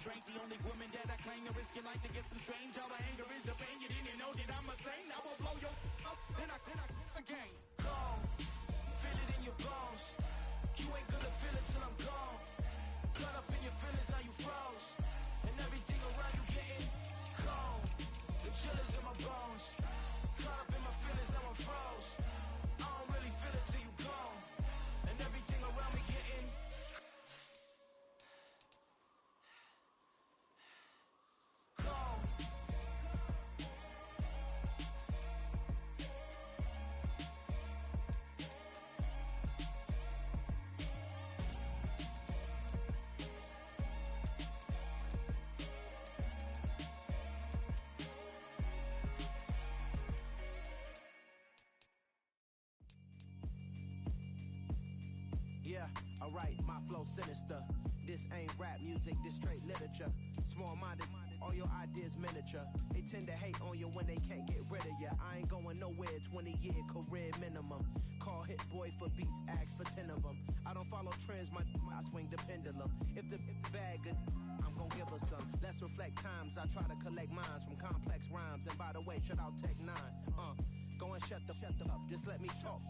drink. The only woman that I claim to risk your life to get some strange. All the anger is a pain. You didn't know that I'm a saint. I will blow your up, then I again. Gone, feel it in your bones. You ain't gonna feel it till I'm gone. Caught up in your feelings, now you froze. And everything around you getting cold. The chill is in my bones. Caught up in my feelings, now I'm froze. I don't really feel it till you gone. And everything around me getting cold. Yeah, alright, my flow sinister. This ain't rap music, this straight literature. Small-minded, all your ideas miniature. They tend to hate on you when they can't get rid of you. I ain't going nowhere, 20-year career minimum. Call Hit Boy for beats, ask for 10 of them. I don't follow trends, I swing the pendulum. If the bag good, I'm gon' give her some. Let's reflect times, I try to collect minds from complex rhymes. And by the way, shout out Tech 9. Go and shut the up, just let me talk.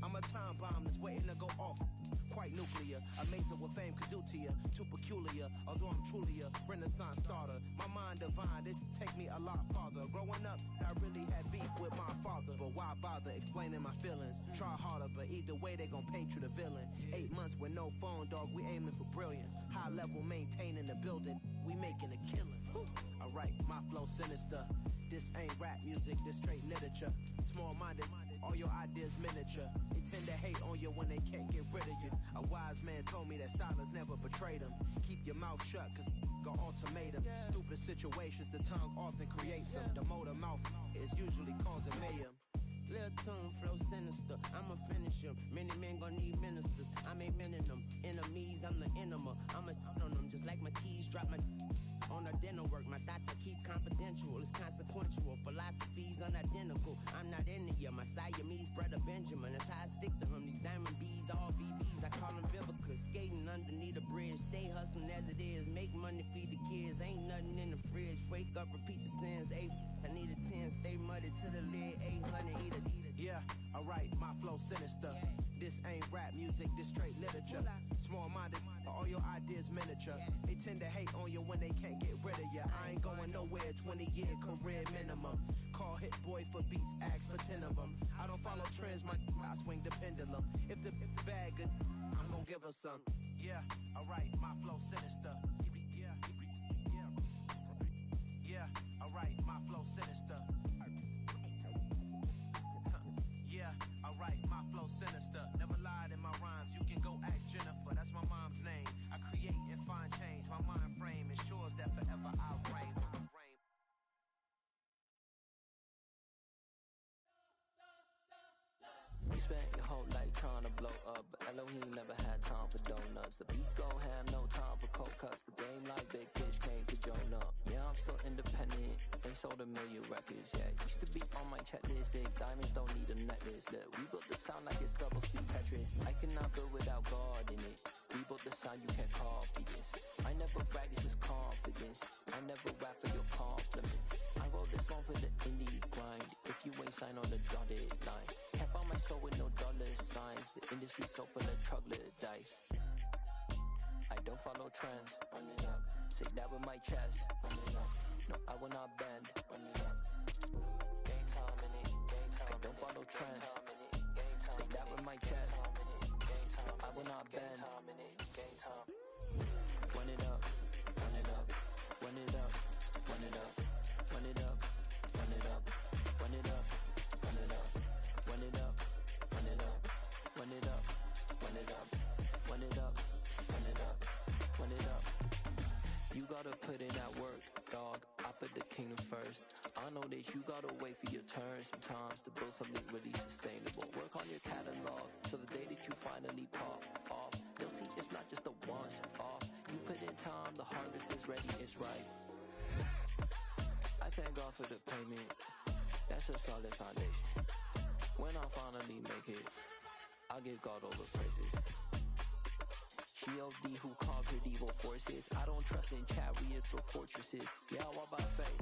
I'm a time bomb that's waiting to go off. Quite nuclear, amazing what fame could do to you. Too peculiar, although I'm truly a renaissance starter. My mind divine, it take me a lot farther. Growing up, I really had beef with my father. But why bother explaining my feelings? Try harder, but either way they gon' paint you the villain. 8 months with no phone, dog, we aiming for brilliance. High level maintaining the building, we making a killing. Alright, my flow sinister. This ain't rap music, this straight literature. Small-minded, all your ideas miniature. They tend to hate on you when they can't get rid of you. A wise man told me that silence never betrayed them. Keep your mouth shut, cause got ultimatums. Stupid situations, the tongue often creates them. The motor mouth is usually causing mayhem. Lil' tune, flow sinister, I'ma finish him. Many men gon' need ministers, I ain't mending them. Enemies, I'm the enema, I'ma on them. Just like my keys, drop my on the dinner work. My thoughts I keep confidential, it's consequential. Philosophies unidentical, I'm not in it yet. My Siamese brother Benjamin, that's how I stick to him. These diamond bees, all BBs, I call them Vivica. Skating underneath a bridge, stay hustling as it is. Make money, feed the kids, ain't nothing in the fridge. Wake up, repeat the sins, I need a 10, stay muddy to the lid, 800, eat it. Yeah, alright, my flow sinister. This ain't rap music, this straight literature. Small-minded, all your ideas miniature. They tend to hate on you when they can't get rid of you. I ain't going nowhere, 20-year career minimum. Call Hit Boy for beats, ask for 10 of them. I don't follow trends, I swing the pendulum. If the bag good, I'm gon' give her some. Yeah, alright, my flow sinister. Yeah, alright, my flow sinister. Yeah, alright, my flow sinister. Never lied in my rhymes, you can go ask Jennifer, that's my mom's name. I create and find change, my mind frame ensures that forever I'll reign. We spent your whole life trying to blow up, but Elohim never had time for donuts. The beat go ham, no time for cold cuts. The game like Big Pitch came to join up. Yeah, I'm still independent, they sold 1 million records. Yeah, used to be on my checklist. Big diamonds don't need a necklace. Look, we built the sound like it's double speed Tetris. I cannot build without God in it. We built the sound, you can't copy this. I never brag, it's just confidence. I never rap for your compliments. I wrote this one for the indie grind. If you ain't signed on the dotted line, can't buy my soul with no dollar signs. The industry so full of troglodytes. I don't follow trends. Run it up. Say that with my chest. Run it up. No, I will not bend. Run it up. Game time in it. Game time. I don't follow trends. Say that with my chest. No, I will not bend. Game time. Run it up. Run it up. Run it up. Run it up. Run it up. Run it up. Run it up. Run it up. Run it up. Run it up. Run it up. Run it up. Run it up. Run it up. Run it up. You gotta put in that work, dog. I put the kingdom first. I know that you gotta wait for your turn sometimes to build something really sustainable. Work on your catalog, so the day that you finally pop off, you'll see it's not just a once off. You put in time, the harvest is ready, it's right. I thank God for the payment. That's a solid foundation. When I finally make it, I'll give God all the praises. She G.O.D. who conquered evil forces. I don't trust in chariots or fortresses. Yeah, I walk by faith.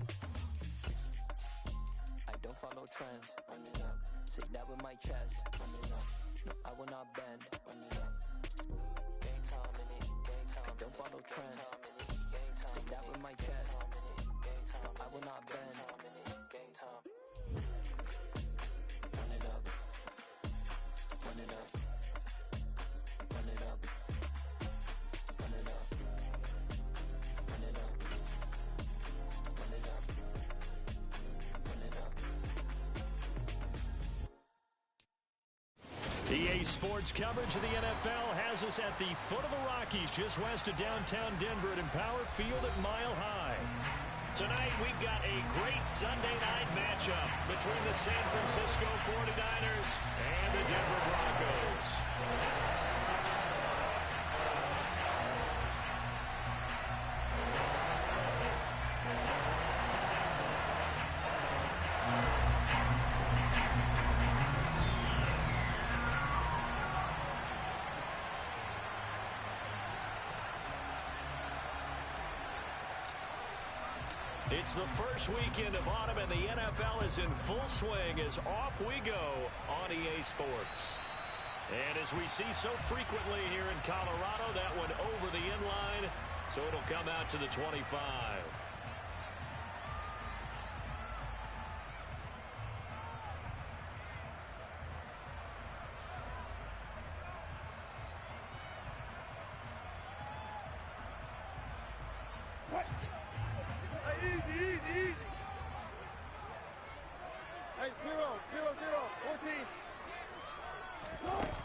I don't follow trends. Run it up. Say that with my chest. Run it up. No, I will not bend. Run it up. Gang time in it. Gang time. I don't follow trends. Say that with my chest. No, I will not bend. Gang time. Run it up. Run it up. Run it up. Run it up. Run it up. Run it up. Run it up. EA Sports coverage of the NFL has us at the foot of the Rockies, just west of downtown Denver at Empower Field at Mile High. Tonight, we've got a great Sunday night matchup between the San Francisco 49ers and the Denver Broncos. It's the first weekend of autumn, and the NFL is in full swing as off we go on EA Sports. And as we see so frequently here in Colorado, that one over the inline, so it'll come out to the 25.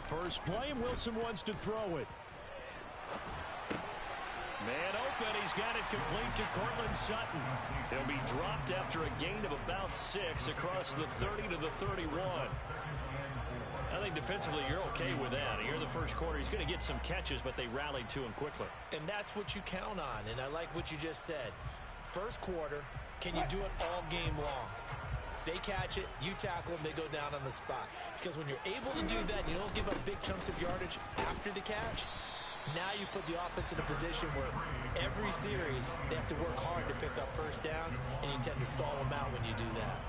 First play, and Wilson wants to throw it. Man open, he's got it complete to Cortland Sutton. He'll be dropped after a gain of about 6 across the 30 to the 31. I think defensively you're okay with that. Here in the first quarter, he's going to get some catches, but they rallied to him quickly. And that's what you count on, and I like what you just said. First quarter, can you do it all game long? They catch it, you tackle them, they go down on the spot. Because when you're able to do that, you don't give up big chunks of yardage after the catch, now you put the offense in a position where every series they have to work hard to pick up first downs, and you tend to stall them out when you do that.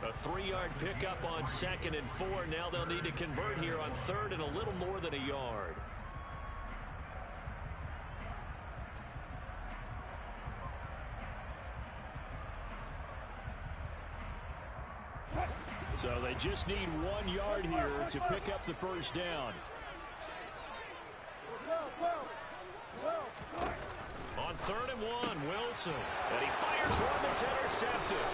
A 3-yard pickup on 2nd and 4. Now they'll need to convert here on 3rd and a little more than a yard. So they just need 1 yard here to pick up the first down. On 3rd and 1, Wilson. And he fires one that's intercepted.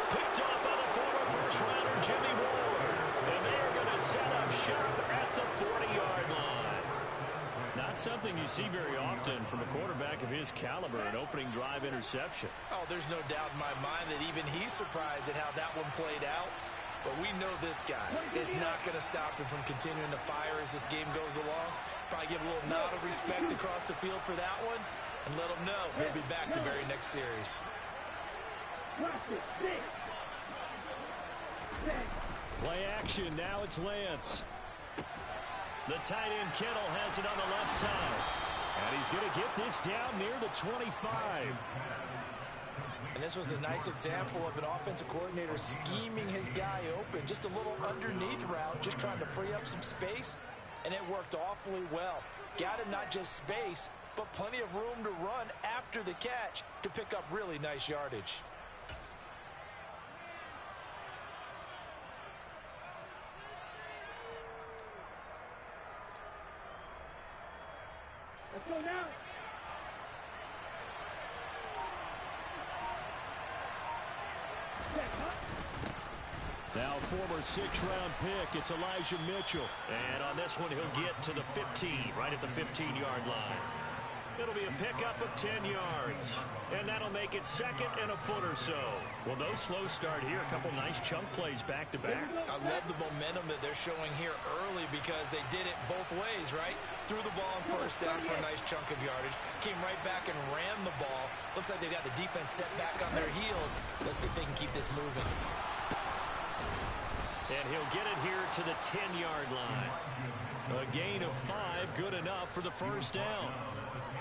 Picked up by the former first-rounder Jimmy Ward. And they are going to set up shop at the 40-yard line. Not something you see very often from a quarterback of his caliber, an opening drive interception. Oh, there's no doubt in my mind that even he's surprised at how that one played out. But we know this guy is not going to stop him from continuing to fire as this game goes along. Probably give a little nod of respect across the field for that one and let him know he'll be back the very next series. Play action. Now it's Lance. The tight end Kittle has it on the left side. And he's going to get this down near the 25. And this was a nice example of an offensive coordinator scheming his guy open. Just a little underneath route, just trying to free up some space. And it worked awfully well. Got him not just space, but plenty of room to run after the catch to pick up really nice yardage. Let's go now. Now former 6th-round pick, it's Elijah Mitchell. And on this one, he'll get to the 15, right at the 15-yard line. It'll be a pickup of 10 yards. And that'll make it 2nd and a foot or so. Well, no slow start here. A couple nice chunk plays back-to-back. I love the momentum that they're showing here early because they did it both ways, right? Threw the ball on first down for a nice chunk of yardage. Came right back and ran the ball. Looks like they got the defense set back on their heels. Let's see if they can keep this moving. And he'll get it here to the 10-yard line. A gain of 5, good enough for the first down.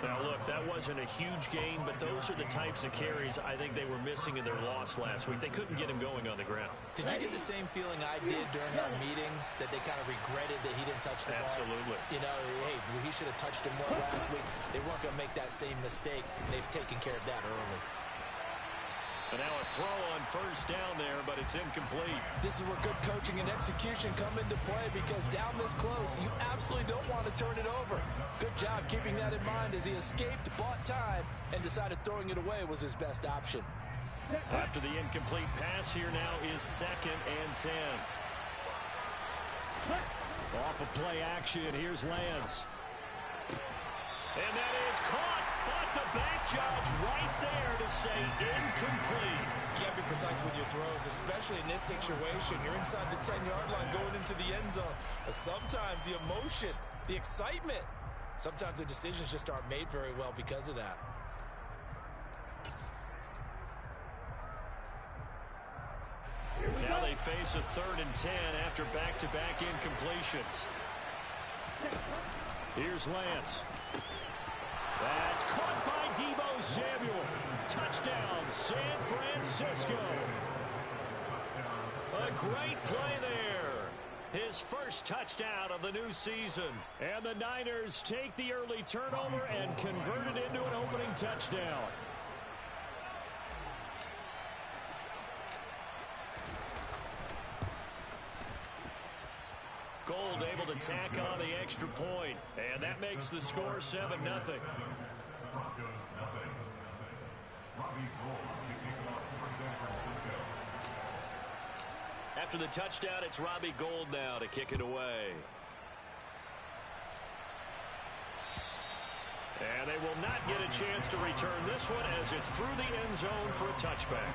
Now, look, that wasn't a huge gain, but those are the types of carries I think they were missing in their loss last week. They couldn't get him going on the ground. Did you get the same feeling I did during our meetings, that they kind of regretted that he didn't touch the ball? Absolutely. You know, hey, he should have touched him more last week. They weren't going to make that same mistake, and they've taken care of that early. And now a throw on first down there, but it's incomplete. This is where good coaching and execution come into play, because down this close, you absolutely don't want to turn it over. Good job keeping that in mind as he escaped, bought time, and decided throwing it away was his best option. After the incomplete pass, here now is 2nd and 10. Off of play action, here's Lance. And that is caught, but the back judge right there to say incomplete. You got to be precise with your throws, especially in this situation. You're inside the 10-yard line going into the end zone. But sometimes the emotion, the excitement, sometimes the decisions just aren't made very well because of that. Now they face a 3rd and 10 after back-to-back incompletions. Here's Lance. That's caught by Deebo Samuel. Touchdown, San Francisco. A great play there. His first touchdown of the new season. And the Niners take the early turnover and convert it into an opening touchdown. Gold able to tack on the extra point, and that makes the score 7-0. After the touchdown, it's Robbie Gould now to kick it away. And they will not get a chance to return this one as it's through the end zone for a touchback.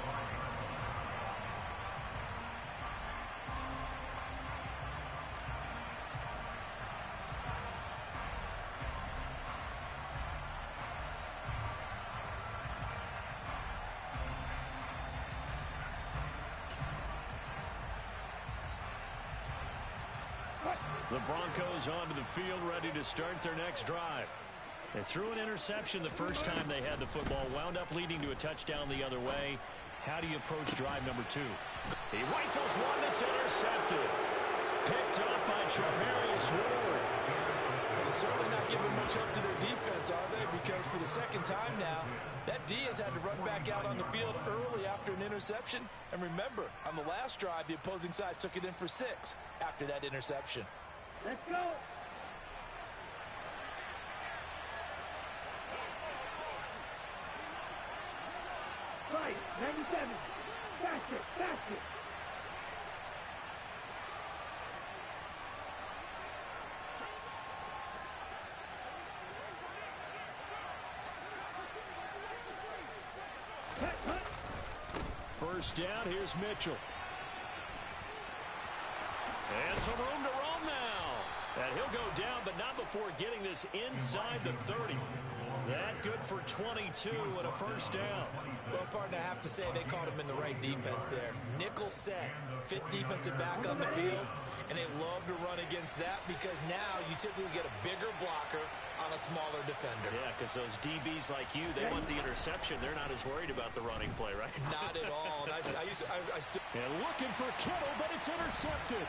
The Broncos onto the field, ready to start their next drive. They threw an interception the first time they had the football, wound up leading to a touchdown the other way. How do you approach drive number 2? He rifles one that's intercepted. Picked up by Charvarius Ward. They're certainly not giving much up to their defense, are they? Because for the second time now, that D has had to run back out on the field early after an interception. And remember, on the last drive, the opposing side took it in for 6 after that interception. Let's go. Right, 97. Faster, faster. First down, here's Mitchell. And some room to roam now. And he'll go down, but not before getting this inside the 30. That good for 22 and a first down. Well, partner, I have to say they caught him in the right defense there. Nickel set, 5th defensive back on the field, and they love to run against that because now you typically get a bigger blocker on a smaller defender. Yeah, because those DBs like you, they want the interception. They're not as worried about the running play, right? Not at all. And and looking for Kittle, but it's intercepted.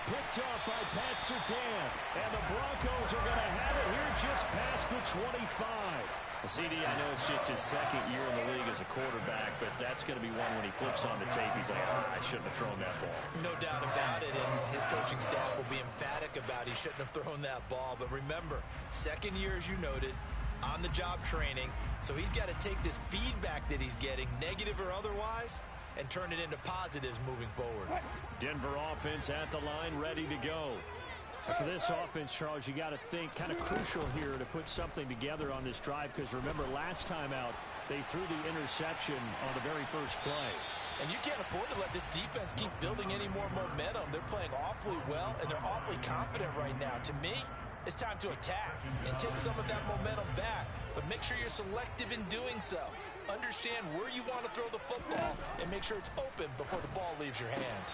Picked up by Pat Surtain. And the Broncos are going to have it here just past the 25. CD, I know it's just his 2nd year in the league as a quarterback, but that's going to be one when he flips on the tape. He's like, I shouldn't have thrown that ball. No doubt about it, and his coaching staff will be emphatic about he shouldn't have thrown that ball. But remember, 2nd year, as you noted, on-the-job training, so he's got to take this feedback that he's getting, negative or otherwise, and turn it into positives moving forward. Denver offense at the line, ready to go. For this offense, Charles, you got to think kind of crucial here to put something together on this drive, because remember, last time out, they threw the interception on the very first play. And you can't afford to let this defense keep building any more momentum. They're playing awfully well, and they're awfully confident right now. To me, it's time to attack and take some of that momentum back, but make sure you're selective in doing so. Understand where you want to throw the football and make sure it's open before the ball leaves your hands.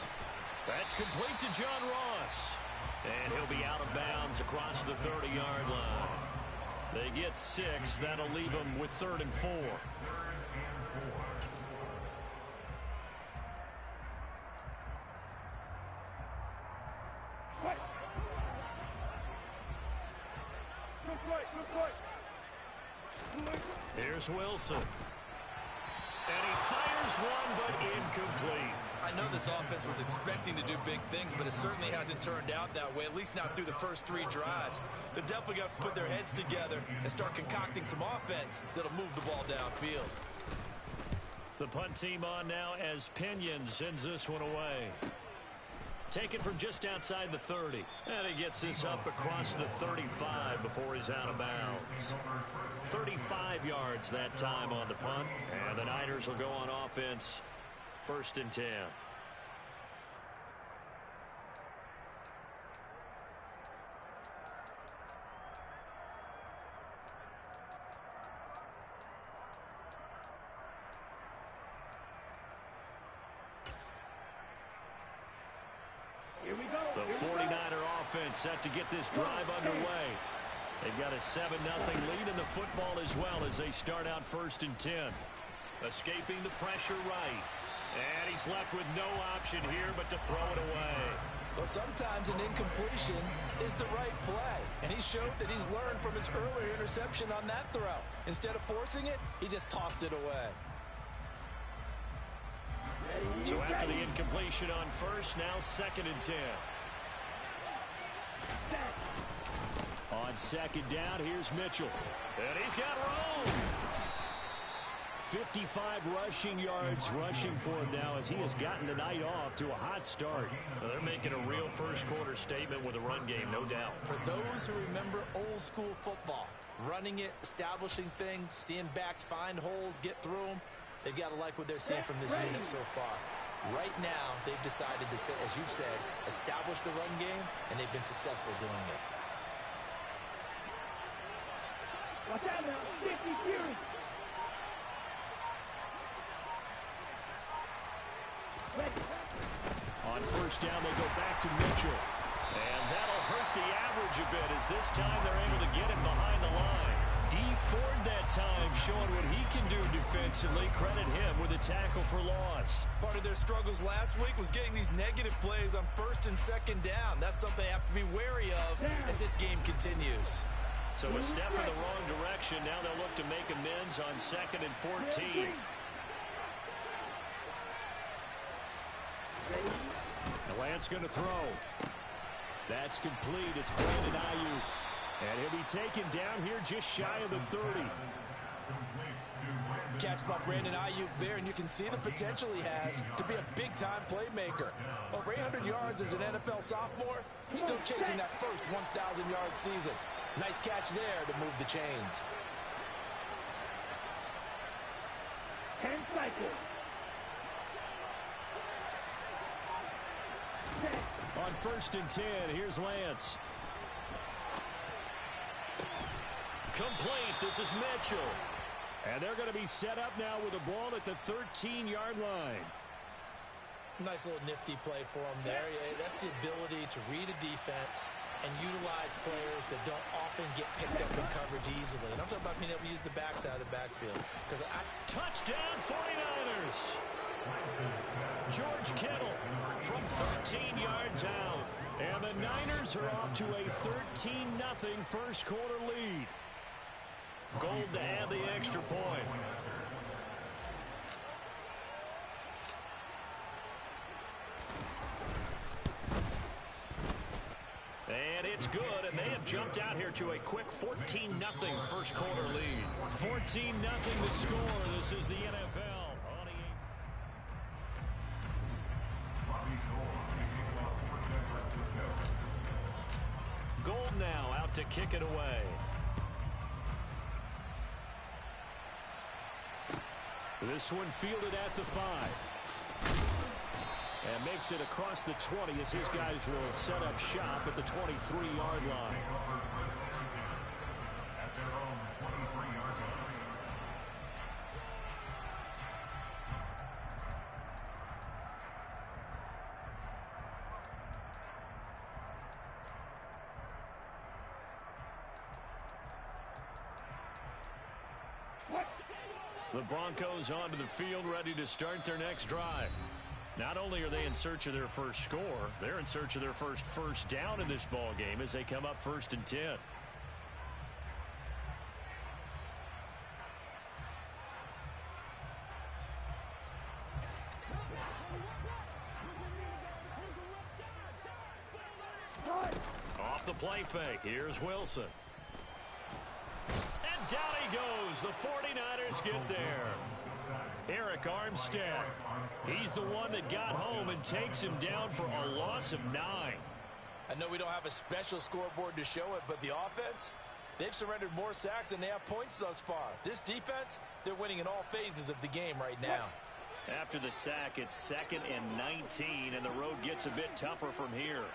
That's complete to John Ross. And he'll be out of bounds across the 30-yard line. They get 6. That'll leave them with 3rd and 4. Here's Wilson. And he fires one, but incomplete. I know this offense was expecting to do big things, but it certainly hasn't turned out that way, at least not through the first 3 drives. They're definitely going to have to put their heads together and start concocting some offense that'll move the ball downfield. The punt team on now as Pinion sends this one away. Taken from just outside the 30. And he gets this up across the 35 before he's out of bounds. 35 yards that time on the punt. And the Niners will go on offense. 1st and 10. Here we go. The 49er offense set to get this drive underway. They've got a 7-0 lead in the football as well as they start out 1st and 10. Escaping the pressure right. And he's left with no option here but to throw it away. Well, sometimes an incompletion is the right play. And he showed that he's learned from his earlier interception on that throw. Instead of forcing it, he just tossed it away. So after the incompletion on 1st, now 2nd and 10. On 2nd down, here's Mitchell. And he's got room. 55 rushing yards rushing for him now as he has gotten the night off to a hot start. Well, they're making a real first-quarter statement with a run game, no doubt. For those who remember old-school football, running it, establishing things, seeing backs find holes, get through them, they've got to like what they're seeing from this unit so far. Right now, they've decided to, as you've said, establish the run game, and they've been successful doing it. Watch out now. 50 Fury. On 1st down, they go back to Mitchell. And that'll hurt the average a bit as this time they're able to get him behind the line. Dee Ford that time showing what he can do defensively. Credit him with a tackle for loss. Part of their struggles last week was getting these negative plays on 1st and 2nd down. That's something they have to be wary of as this game continues. So a step in the wrong direction. Now they'll look to make amends on 2nd and 14. The Lance going to throw. That's complete. It's Brandon Ayuk. And he'll be taken down here just shy of the 30. Catch by Brandon Ayuk there, and you can see the potential he has to be a big-time playmaker. Over 800 yards as an NFL sophomore, still chasing that first 1,000-yard season. Nice catch there to move the chains. 10 cycles. On 1st and 10, here's Lance. Complete. This is Mitchell. And they're going to be set up now with the ball at the 13-yard line. Nice little nifty play for him there. That's the ability to read a defense and utilize players that don't often get picked up in coverage easily. And I'm talking about being able to use the backside of the backfield. Touchdown 49ers. George Kittle from 13 yards out. And the Niners are off to a 13-0 first-quarter lead. Gold to add the extra point. And it's good, and they have jumped out here to a quick 14-0 first-quarter lead. 14-0 to score. This is the NFL. Gold now out to kick it away. This one fielded at the 5. And makes it across the 20 as his guys will set up shop at the 23-yard line. The Broncos onto the field, ready to start their next drive. Not only are they in search of their first score, they're in search of their first down in this ball game as they come up 1st and 10. Off the play fake, here's Wilson. And down he goes. The 49ers get there. Eric Armstead. He's the one that got home and takes him down for a loss of 9. I know we don't have a special scoreboard to show it, but the offense, they've surrendered more sacks than they have points thus far. This defense, they're winning in all phases of the game right now. After the sack, it's 2nd and 19, and the road gets a bit tougher from here.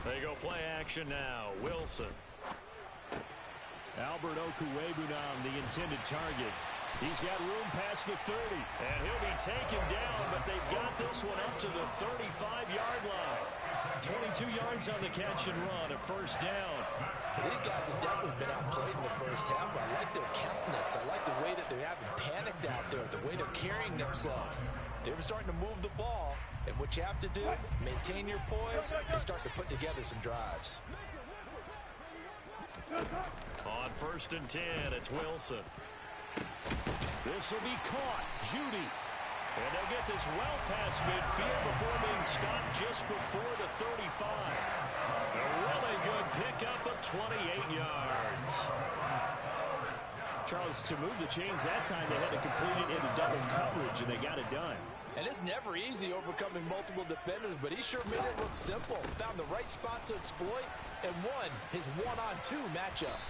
They go play action now. Wilson. Albert Okwuegbunam, the intended target. He's got room past the 30, and he'll be taken down, but they've got this one up to the 35-yard line. 22 yards on the catch and run, a 1st down. These guys have definitely been outplayed in the first half. I like their countenance. I like the way that they're having panicked out there, the way they're carrying themselves. They're starting to move the ball, and what you have to do, maintain your poise and start to put together some drives. On 1st and 10, it's Wilson. This will be caught. Judy. And they'll get this well past midfield before being stopped just before the 35. A really good pickup of 28 yards. Charles, to move the chains that time, they had to complete it into double coverage, and they got it done. And it's never easy overcoming multiple defenders, but he sure made it look simple. Found the right spot to exploit and won his one-on-2 matchup.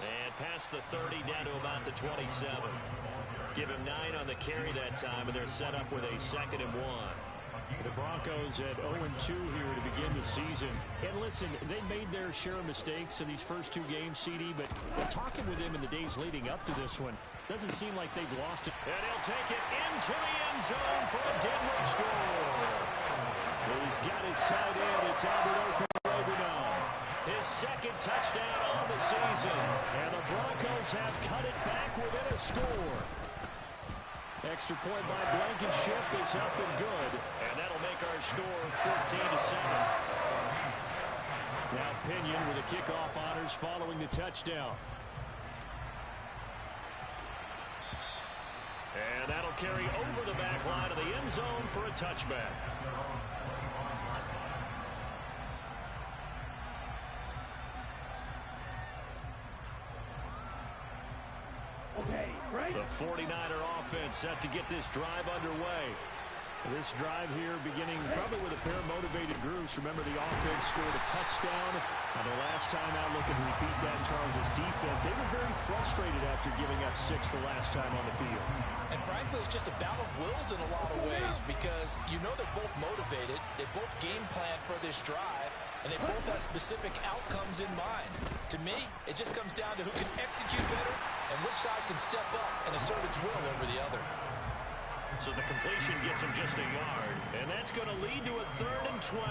And past the 30 down to about the 27. Give him 9 on the carry that time, and they're set up with a 2nd and 1. The Broncos at 0-2 here to begin the season. And listen, they made their share of mistakes in these first 2 games, CD, but talking with him in the days leading up to this one, doesn't seem like they've lost it. And he'll take it into the end zone for a Denver score. He's got his tight end. It's Albert Okwuegbunam. His 2nd touchdown on the season. And the Broncos have cut it back within a score. Extra point by Blankenship is up and good. And that'll make our score 14-7. Now Pinion with the kickoff honors following the touchdown. And that'll carry over the back line of the end zone for a touchback. The 49er offense set to get this drive underway. This drive here beginning probably with a pair of motivated groups. Remember, the offense scored a touchdown. And the last time out, looking to repeat that in Charles's defense. They were very frustrated after giving up 6 the last time on the field. And frankly, it's just a battle of wills in a lot of ways because you know they're both motivated. They both game plan for this drive. And they both have specific outcomes in mind. To me, it just comes down to who can execute better and which side can step up and assert its will over the other. So the completion gets him just a yard, and that's going to lead to a 3rd and 12.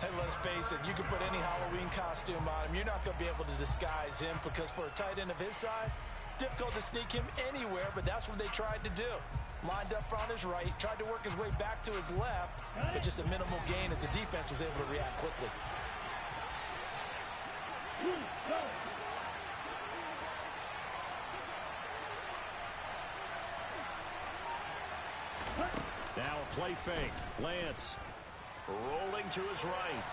Hey, let's face it, you can put any Halloween costume on him. You're not going to be able to disguise him because for a tight end of his size, difficult to sneak him anywhere, but that's what they tried to do. Lined up on his right, tried to work his way back to his left, but just a minimal gain as the defense was able to react quickly. Now a play fake. Lance rolling to his right.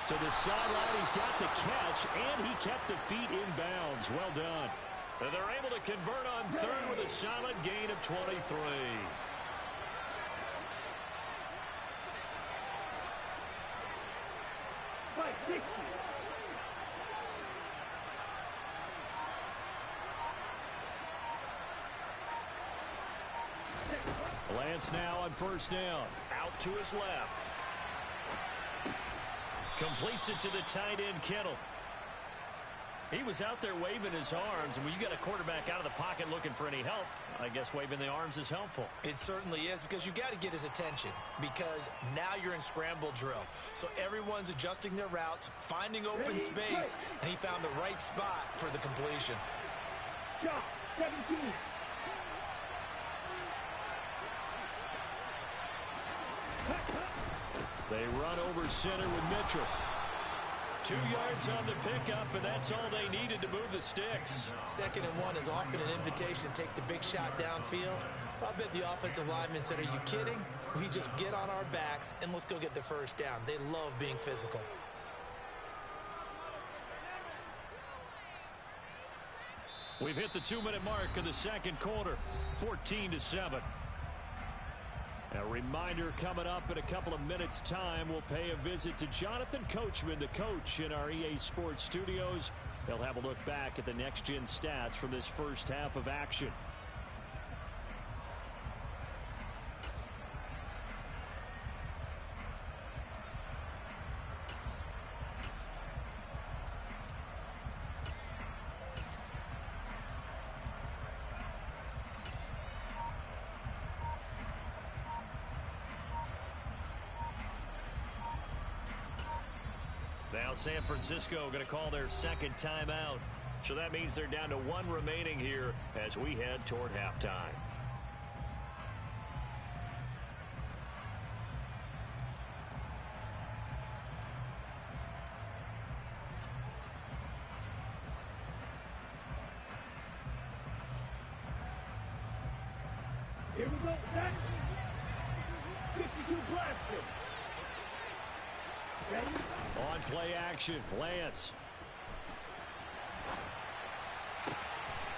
To the sideline, he's got the catch, and he kept the feet in bounds. Well done. And they're able to convert on 3rd with a solid gain of 23. Lance now on 1st down. Out to his left. Completes it to the tight end, Kittle. He was out there waving his arms, and when you got a quarterback out of the pocket looking for any help, I guess waving the arms is helpful. It certainly is, because you got to get his attention, because now you're in scramble drill. So everyone's adjusting their routes, finding open space, and he found the right spot for the completion. Shot 17. They run over center with Mitchell. 2 yards on the pickup, and that's all they needed to move the sticks. 2nd and 1 is often an invitation to take the big shot downfield. I bet the offensive lineman said, are you kidding? We just get on our backs and let's go get the first down. They love being physical. We've hit the 2-minute mark of the second quarter, 14-7. A reminder, coming up in a couple of minutes' time, we'll pay a visit to Jonathan Coachman, the coach in our EA Sports studios. He'll have a look back at the next-gen stats from this first half of action. Now San Francisco going to call their second timeout. So that means they're down to 1 remaining here as we head toward halftime. Here we go, set. 52 blaster. Ready? On play action, Lance.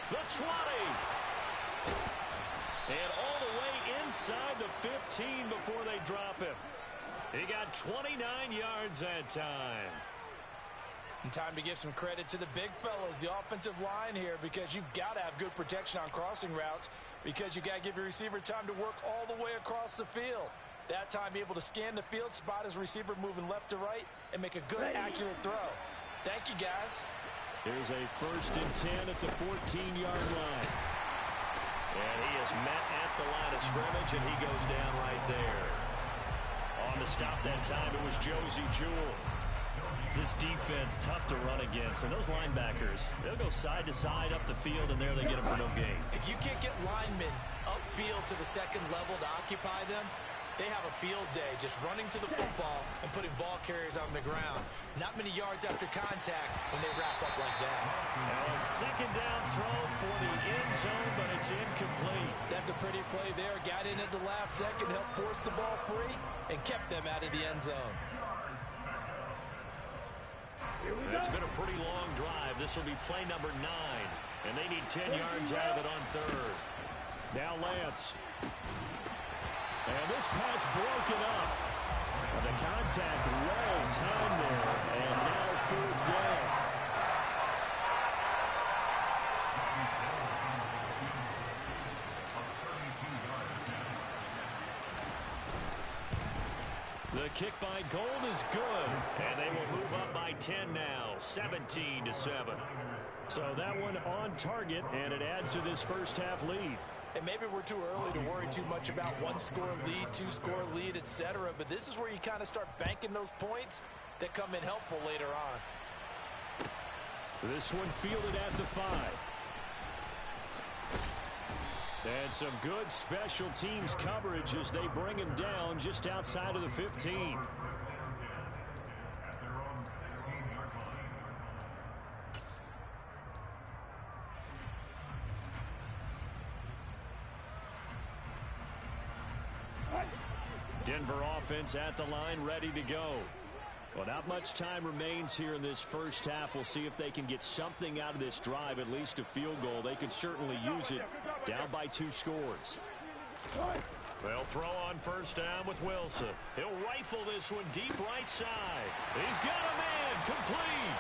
The 20. And all the way inside the 15 before they drop him. He got 29 yards that time. And time to give some credit to the big fellas, the offensive line here, because you've got to have good protection on crossing routes, because you've got to give your receiver time to work all the way across the field. That time, be able to scan the field, spot his receiver moving left to right, and make a good, accurate throw. Thank you, guys. Here's a 1st and 10 at the 14-yard line. And he is met at the line of scrimmage, and he goes down right there. On the stop that time, it was Josie Jewell. This defense, tough to run against. And those linebackers, they'll go side to side up the field, and there they get them for no gain. If you can't get linemen upfield to the second level to occupy them, they have a field day just running to the football and putting ball carriers on the ground. Not many yards after contact when they wrap up like that. Now a 2nd down throw for the end zone, but it's incomplete. That's a pretty play there. Got in at the last second, helped force the ball free, and kept them out of the end zone. It's been a pretty long drive. This will be play number 9, and they need 10 yards out of it on 3rd. Now Lance. And this pass broken up. And the contact well timed there. And now 4th down. The kick by Gold is good. And they will move up by 10 now. 17-7. So that one on target, and it adds to this first half lead. And maybe we're too early to worry too much about 1-score lead, 2-score lead, etc. But this is where you kind of start banking those points that come in helpful later on. This one fielded at the 5. And some good special teams coverage as they bring him down just outside of the 15. Denver offense at the line, ready to go. Well, not much time remains here in this first half. We'll see if they can get something out of this drive, at least a field goal. They could certainly use it, down by 2 scores. They'll throw on 1st down with Wilson. He'll rifle this one deep right side. He's got a man, complete.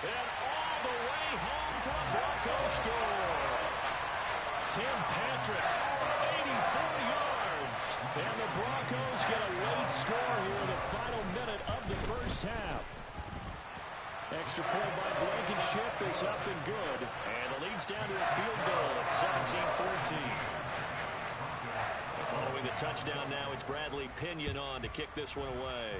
And all the way home for a Broncos score. Tim Patrick, 84 yards. And the Broncos get a late score here in the final minute of the first half. Extra point by Blankenship is up and good. And the lead's down to a field goal at 17-14. Following the touchdown now, it's Bradley Pinion on to kick this one away.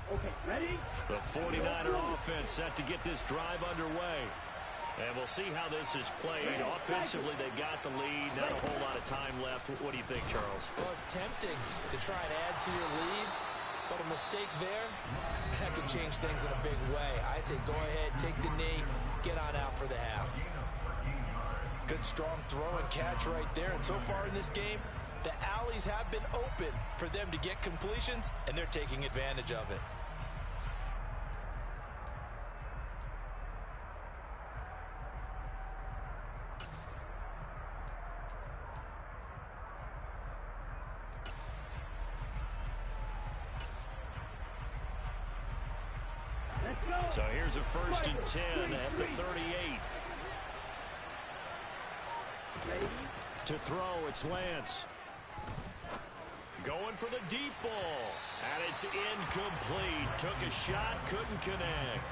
Okay, ready? The 49er offense set to get this drive underway. And we'll see how this is played. Offensively, they got the lead. Not a whole lot of time left. What do you think, Charles? Well, it's tempting to try and add to your lead, but a mistake there, that could change things in a big way. I say go ahead, take the knee, get on out for the half. Good strong throw and catch right there. And so far in this game, the alleys have been open for them to get completions, and they're taking advantage of it. So here's a 1st and 10 at the 38. To throw, it's Lance. Going for the deep ball. And it's incomplete. Took a shot, couldn't connect.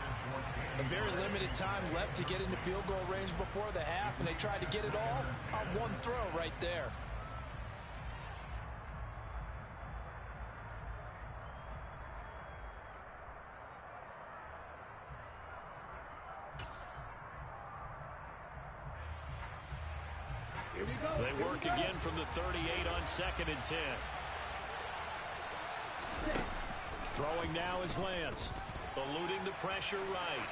A very limited time left to get into field goal range before the half, and they tried to get it all on one throw right there. They work again from the 38 on 2nd and 10. Throwing now is Lance. Eluding the pressure right.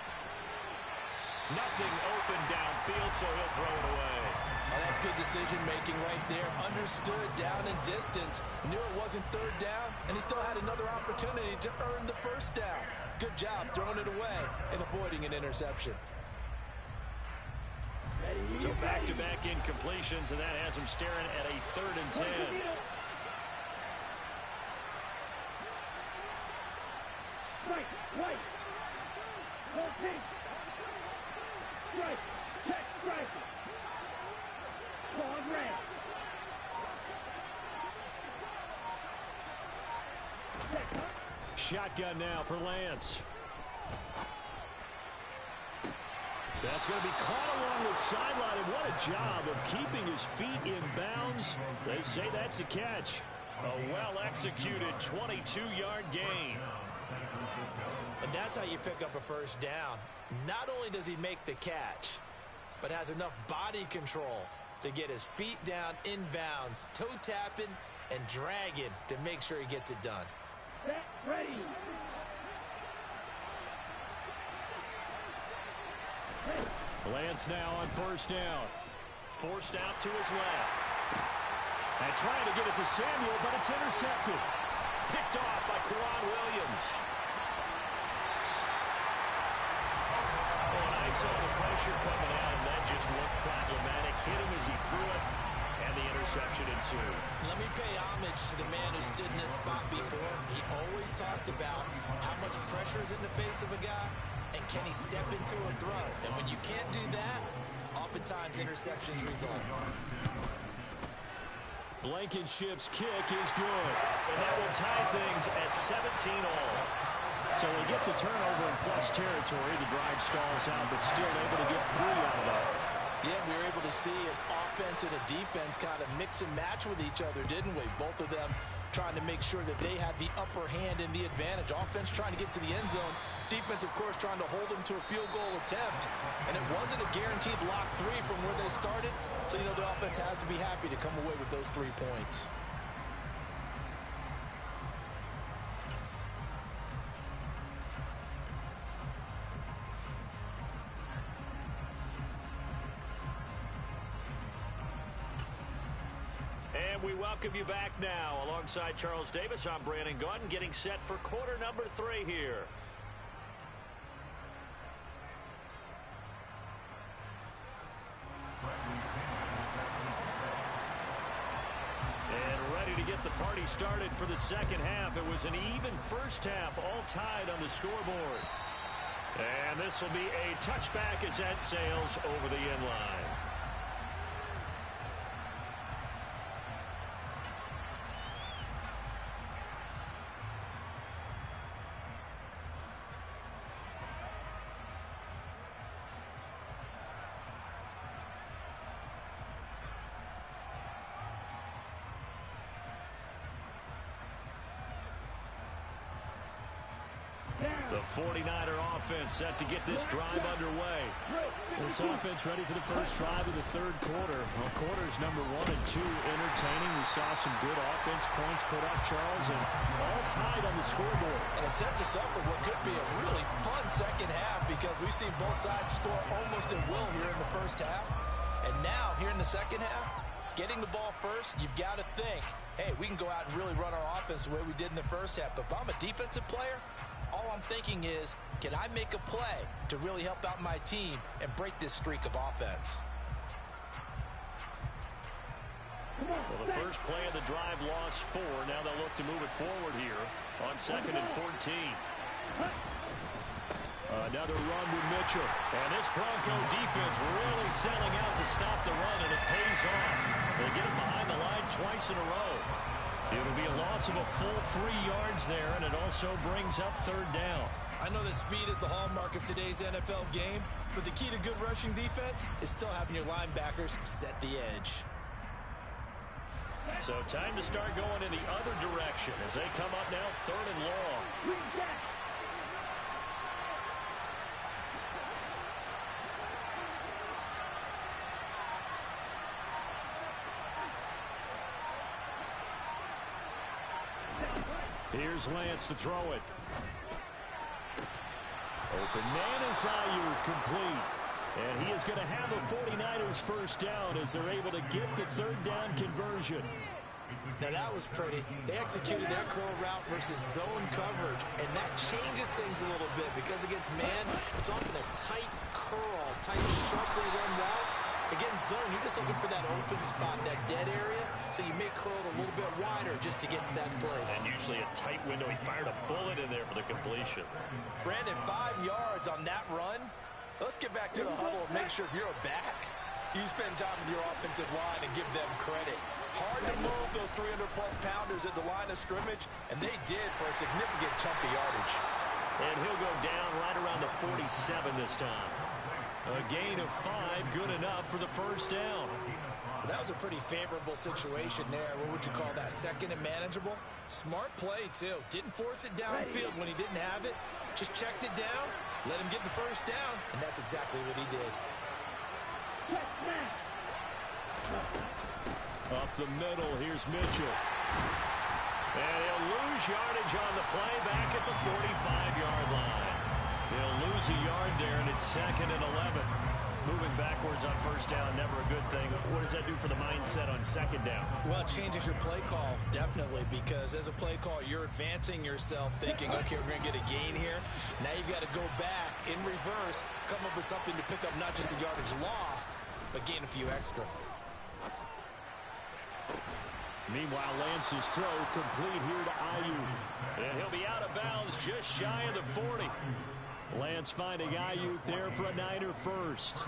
Nothing open downfield, so he'll throw it away. Oh, that's good decision-making right there. Understood down and distance. Knew it wasn't 3rd down, and he still had another opportunity to earn the 1st down. Good job throwing it away and avoiding an interception. So back-to-back incompletions, and that has him staring at a 3rd and 10. Right. Hold pink. Strike. Check. Strike. Call red. Shotgun now for Lance. That's going to be caught along the sideline, and what a job of keeping his feet in bounds. They say that's a catch. A well-executed 22-yard gain. And that's how you pick up a 1st down. Not only does he make the catch, but has enough body control to get his feet down inbounds, toe tapping and dragging to make sure he gets it done. Set, ready. Lance now on 1st down. Forced out to his left. And trying to get it to Samuel, but it's intercepted. Picked off by Quavo Williams. And I saw the pressure coming out, and that just looked problematic. Hit him as he threw it, and the interception ensued. Let me pay homage to the man who stood in this spot before. He always talked about how much pressure is in the face of a guy, and can he step into a throw? And when you can't do that, oftentimes interceptions result. Blankenship's kick is good, and that will tie things at 17-all. So they get the turnover in plus territory. The drive stalls out, but still able to get 3 out of that. Yeah, we were able to see an offense and a defense kind of mix and match with each other, didn't we? Both of them trying to make sure that they had the upper hand and the advantage. Offense trying to get to the end zone. Defense, of course, trying to hold them to a field goal attempt. And it wasn't a guaranteed lock 3 from where they started. So, you know, the offense has to be happy to come away with those 3 points. We welcome you back now. Alongside Charles Davis, I'm Brandon Gauton, getting set for quarter number 3 here. get the party started for the second half. It was an even first half, all tied on the scoreboard. And this will be a touchback as that sails over the end line. The 49er offense set to get this drive underway. This offense ready for the first drive of the third quarter. Well, quarters number 1 and 2 entertaining. We saw some good offense points put up, Charles, and all tied on the scoreboard. And it sets us up for what could be a really fun second half because we've seen both sides score almost at will here in the first half. And now, here in the second half, getting the ball first, you've got to think, hey, we can go out and really run our offense the way we did in the first half. But if I'm a defensive player, all I'm thinking is, can I make a play to really help out my team and break this streak of offense? Well, the first play of the drive lost 4. Now they'll look to move it forward here on 2nd and 14. Another run with Mitchell. And this Bronco defense really selling out to stop the run, and it pays off. They get it behind the line twice in a row. It'll be a loss of a full 3 yards there, and it also brings up 3rd down. I know that speed is the hallmark of today's NFL game, but the key to good rushing defense is still having your linebackers set the edge. So time to start going in the other direction as they come up now 3rd and long. Here's Lance to throw it. Open man is Ayuk, complete. And he is going to have a 49ers first down as they're able to get the 3rd down conversion. Now that was pretty. They executed their curl route versus zone coverage, and that changes things a little bit because against man, it's often a tight curl, tight, sharply run route. Against zone, you're just looking for that open spot, that dead area, so you may curl it a little bit wider just to get to that place. And usually a tight window. He fired a bullet in there for the completion. Brandon, 5 yards on that run. Let's get back to the huddle and make sure if you're a back, you spend time with your offensive line and give them credit. Hard to move those 300-plus pounders at the line of scrimmage, and they did for a significant chunk of yardage. And he'll go down right around the 47 this time. A gain of 5, good enough for the first down. Well, that was a pretty favorable situation there. What would you call that? 2nd and manageable? Smart play, too. Didn't force it downfield when he didn't have it. Just checked it down, let him get the first down, and that's exactly what he did. Up the middle, here's Mitchell. And he'll lose yardage on the play back at the 45-yard line. He'll lose a yard there, and it's 2nd and 11. Moving backwards on first down, never a good thing. What does that do for the mindset on 2nd down? Well, it changes your play call, definitely, because as a play call, you're advancing yourself, thinking, okay, we're going to get a gain here. Now you've got to go back in reverse, come up with something to pick up not just the yardage lost, but gain a few extra. Meanwhile, Lance's throw complete here to Ayuk. And he'll be out of bounds just shy of the 40. Lance finding Ayuk there for a Niner first.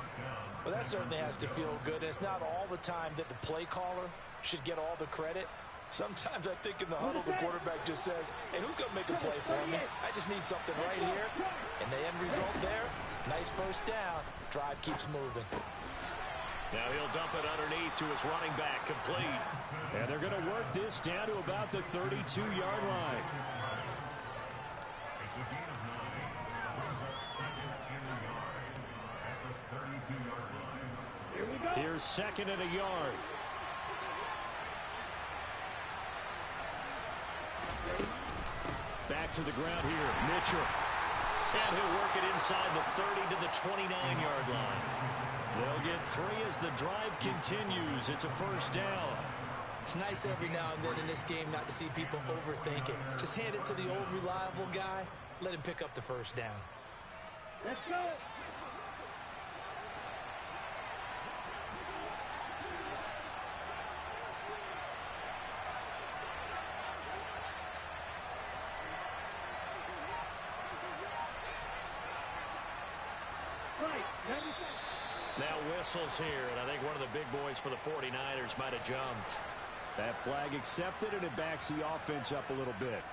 Well, that certainly has to feel good. And it's not all the time that the play caller should get all the credit. Sometimes I think in the huddle, the quarterback just says, hey, who's going to make a play for me? I just need something right here. And the end result there, nice first down. Drive keeps moving. Now he'll dump it underneath to his running back, complete. And they're going to work this down to about the 32-yard line. Here's 2nd and a yard. Back to the ground here, Mitchell. And he'll work it inside the 30 to the 29-yard line. They'll get 3 as the drive continues. It's a first down. It's nice every now and then in this game not to see people overthink it. Just hand it to the old reliable guy. Let him pick up the first down. Let's go. Now whistles here, and I think one of the big boys for the 49ers might have jumped. That flag accepted, and it backs the offense up a little bit.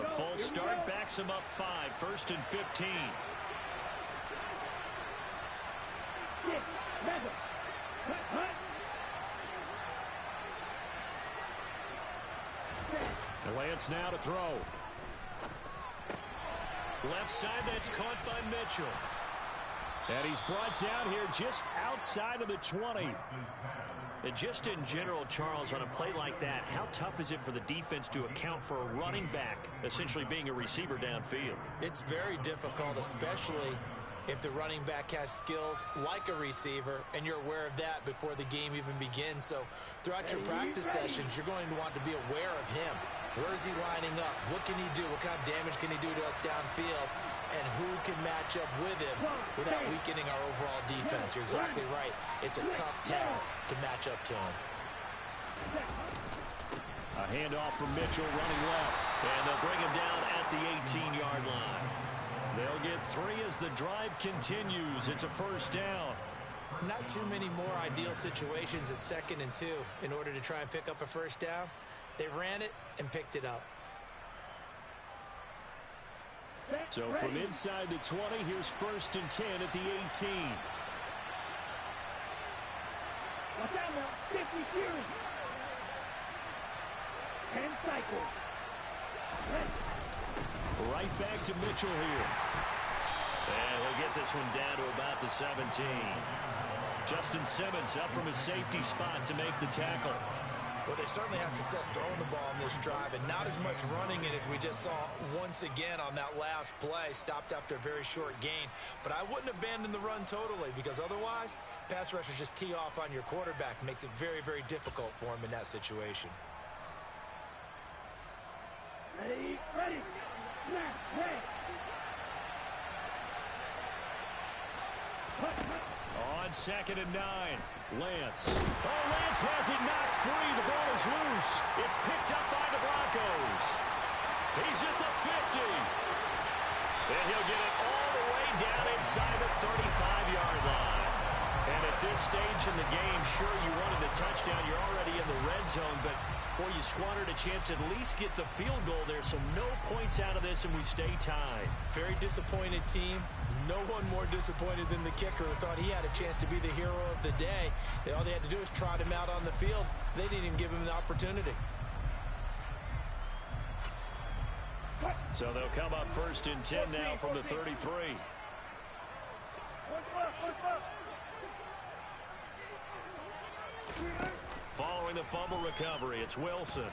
A full start backs him up 5, 1st and 15. Lance now to throw. Left side, that's caught by Mitchell. And he's brought down here just outside of the 20. And just in general, Charles, on a play like that, how tough is it for the defense to account for a running back essentially being a receiver downfield? It's very difficult, especially if the running back has skills like a receiver, and you're aware of that before the game even begins. So throughout your practice sessions, you're going to want to be aware of him. Where is he lining up? What can he do? What kind of damage can he do to us downfield? And who can match up with him without weakening our overall defense? You're exactly right. It's a tough task to match up to him. A handoff from Mitchell running left. And they'll bring him down at the 18-yard line. They'll get 3 as the drive continues. It's a first down. Not too many more ideal situations at 2nd and 2 in order to try and pick up a first down. They ran it and picked it up. So from inside the 20, here's 1st and 10 at the 18. Watch out now. 50 series. And cycle. Right back to Mitchell here. And he'll get this one down to about the 17. Justin Simmons up from his safety spot to make the tackle. Well, they certainly had success throwing the ball in this drive, and not as much running it as we just saw once again on that last play. Stopped after a very short gain. But I wouldn't abandon the run totally, because otherwise, pass rushers just tee off on your quarterback. Makes it very, very difficult for him in that situation. Ready, ready. Snap, ready. On 2nd and 9, Lance. Oh, Lance has it knocked free. The ball is loose. It's picked up by the Broncos. He's at the 50. And he'll get it all the way down inside the 35-yard line. And at this stage in the game, sure, you wanted the touchdown. You're already in the red zone, but boy, you squandered a chance to at least get the field goal there, so no points out of this, and we stay tied. Very disappointed team. No one more disappointed than the kicker, who thought he had a chance to be the hero of the day. All they had to do was trot him out on the field. They didn't even give him the opportunity. So they'll come up 1st and 10 now from the 33. Following the fumble recovery, it's Wilson.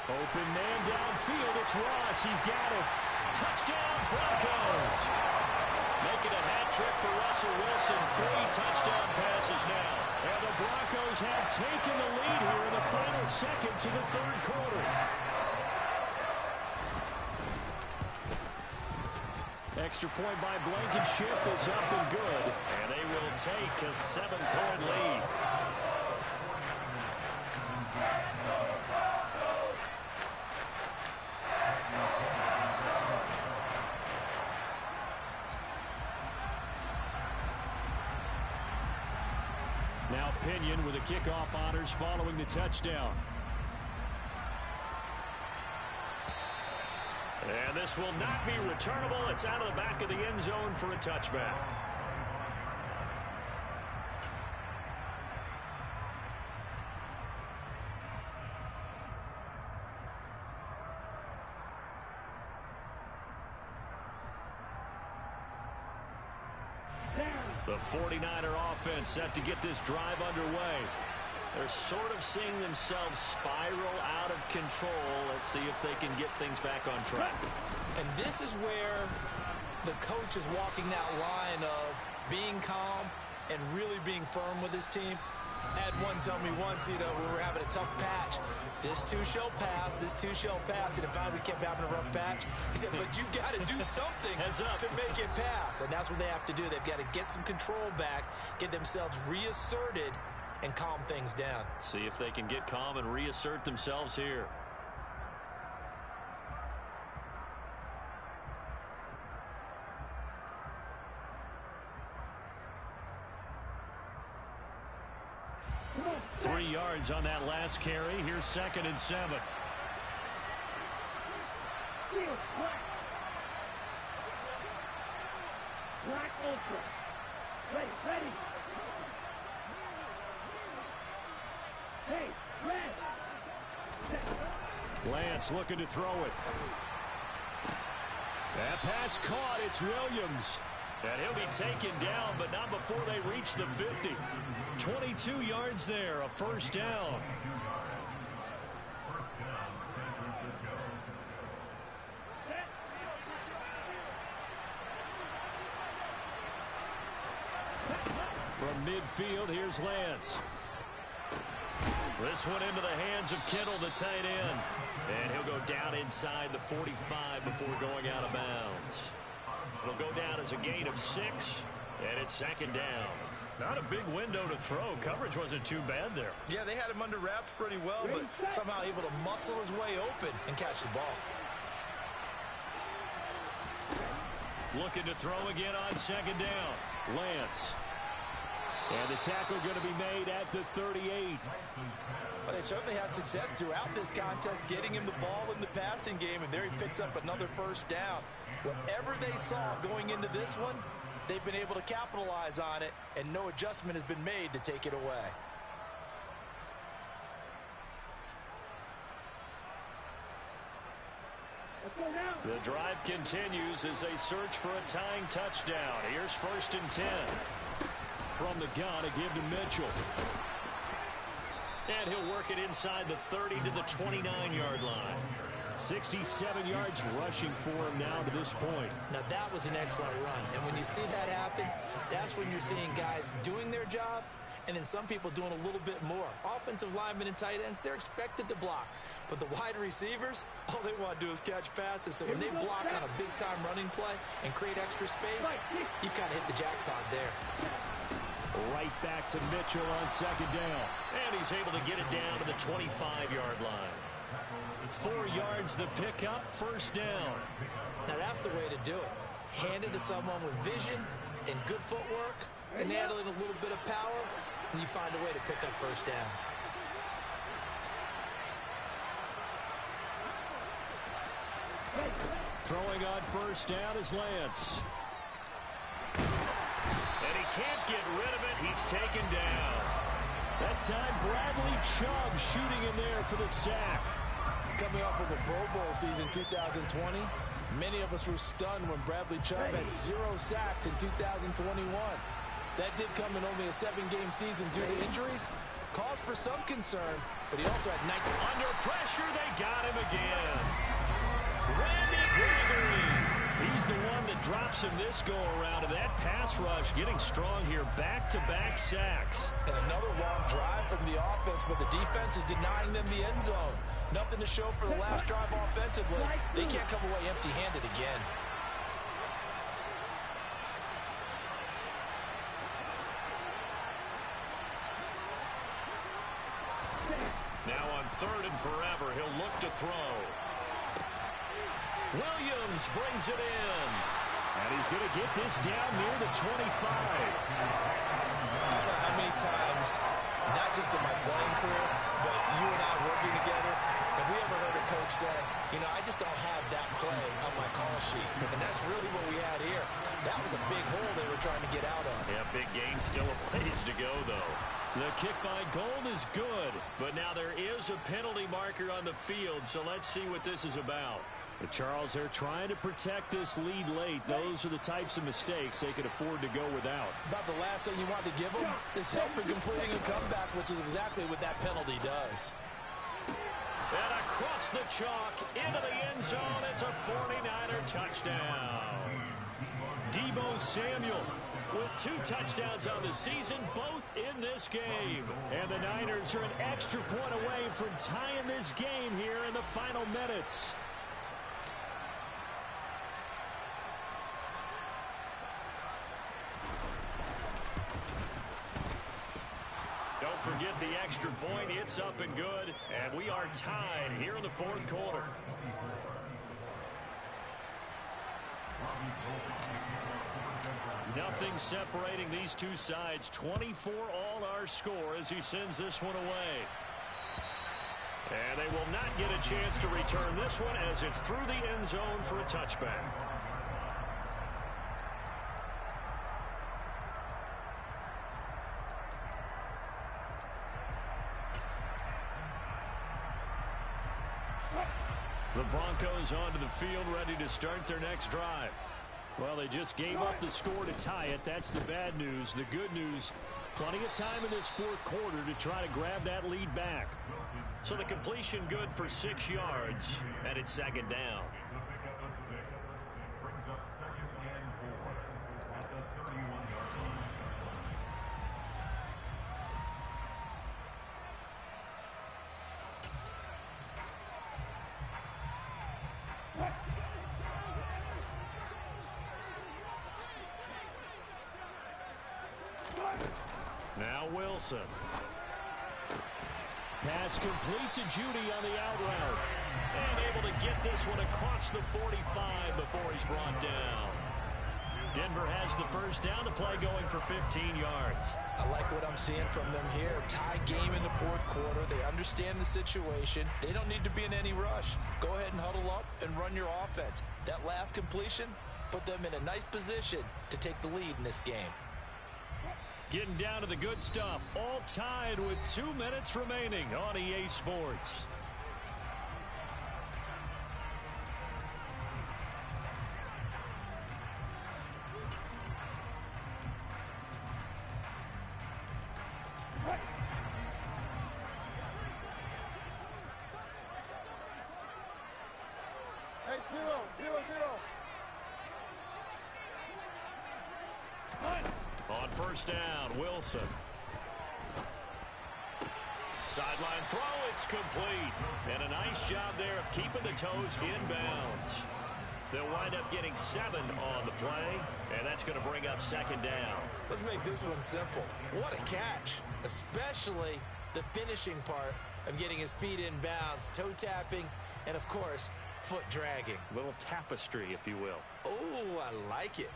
Open man downfield, it's Ross. He's got it. Touchdown, Broncos. Making a hat trick for Russell Wilson. 3 touchdown passes now. And the Broncos have taken the lead here in the final seconds of the 3rd quarter. Extra point by Blankenship is up and good. And they will take a 7-point lead. Now Pinion with the kickoff honors following the touchdown. And this will not be returnable. It's out of the back of the end zone for a touchback. The 49er offense set to get this drive underway. They're sort of seeing themselves spiral out of control. Let's see if they can get things back on track. And this is where the coach is walking that line of being calm and really being firm with his team. I had one tell me once, we were having a tough patch. This too shall pass, this too shall pass. And if we kept having a rough patch, he said, but you got to do something to make it pass. And that's what they have to do. They've got to get some control back, get themselves reasserted, and calm things down. See if they can get calm and reassert themselves here. 3 yards on that last carry. Here's 2nd and 7. Black ultra. Ready, ready. Hey, red. Lance looking to throw it. That pass caught. It's Williams. And he'll be taken down, but not before they reach the 50. 22 yards there, a first down. From midfield, here's Lance. This one into the hands of Kittle, the tight end. And he'll go down inside the 45 before going out of bounds. It'll go down as a gain of 6, and it's 2nd down. Not a big window to throw. Coverage wasn't too bad there. Yeah, they had him under wraps pretty well, but somehow able to muscle his way open and catch the ball. Looking to throw again on 2nd down. Lance. And the tackle going to be made at the 38. Well, they certainly had success throughout this contest getting him the ball in the passing game, and there he picks up another first down. Whatever they saw going into this one, they've been able to capitalize on it, and no adjustment has been made to take it away. The drive continues as they search for a tying touchdown. Here's 1st and 10. From the gun, a give to Mitchell. And he'll work it inside the 30 to the 29-yard line. 67 yards rushing for him now to this point. Now, that was an excellent run. And when you see that happen, that's when you're seeing guys doing their job and then some people doing a little bit more. Offensive linemen and tight ends, they're expected to block. But the wide receivers, all they want to do is catch passes. So when they block on a big-time running play and create extra space, you've kind of hit the jackpot there. Right back to Mitchell on 2nd down. And he's able to get it down to the 25-yard line. 4 yards the pickup, 1st down. Now that's the way to do it. Hand it to someone with vision and good footwork and handle it a little bit of power, and you find a way to pick up first downs. Throwing on 1st down is Lance. And he can't get rid of it. He's taken down. That time, Bradley Chubb shooting in there for the sack. Coming off of a Pro Bowl season 2020, many of us were stunned when Bradley Chubb had 0 sacks in 2021. That did come in only a 7-game season due to injuries. Cause for some concern, but he also had 19. Under pressure, they got him again. Randy Gregory. He's the one that drops him this go-around. And that pass rush getting strong here. Back-to-back sacks. And another long drive from the offense, but the defense is denying them the end zone. Nothing to show for the last drive offensively. They can't come away empty-handed again. Now on 3rd and forever, he'll look to throw. Williams brings it in. And he's going to get this down near the 25. I don't know how many times, not just in my playing career, but you and I working together, have we ever heard a coach say, you know, I just don't have that play on my call sheet. And that's really what we had here. That was a big hole they were trying to get out of. Yeah, big gain, still a ways to go, though. The kick by Gold is good, but now there is a penalty marker on the field, so let's see what this is about. The Charles, they're trying to protect this lead late. Those are the types of mistakes they could afford to go without. About the last thing you want to give them is help in completing a comeback, which is exactly what that penalty does. And across the chalk, into the end zone, it's a 49er touchdown. Deebo Samuel with 2 touchdowns on the season, both in this game. And the Niners are an extra point away from tying this game here in the final minutes. Don't forget the extra point. It's up and good. And we are tied here in the 4th quarter. Nothing separating these two sides. 24 all our score as he sends this one away. And they will not get a chance to return this one as it's through the end zone for a touchback. The Broncos onto the field, ready to start their next drive. Well, they just gave up the score to tie it. That's the bad news. The good news, plenty of time in this fourth quarter to try to grab that lead back. So the completion good for 6 yards, and it's second down. Now Wilson. Pass complete to Judy on the out route. And able to get this one across the 45 before he's brought down. Denver has the first down, the play going for 15 yards. I like what I'm seeing from them here. Tie game in the fourth quarter. They understand the situation. They don't need to be in any rush. Go ahead and huddle up and run your offense. That last completion put them in a nice position to take the lead in this game. Getting down to the good stuff. All tied with 2 minutes remaining on EA Sports. Hey, 0-0. On first down, Wilson. Sideline throw, it's complete. And a nice job there of keeping the toes inbounds. They'll wind up getting 7 on the play, and that's going to bring up second down. Let's make this one simple. What a catch, especially the finishing part of getting his feet in bounds, toe tapping, and of course, foot dragging. A little tapestry, if you will. Oh, I like it.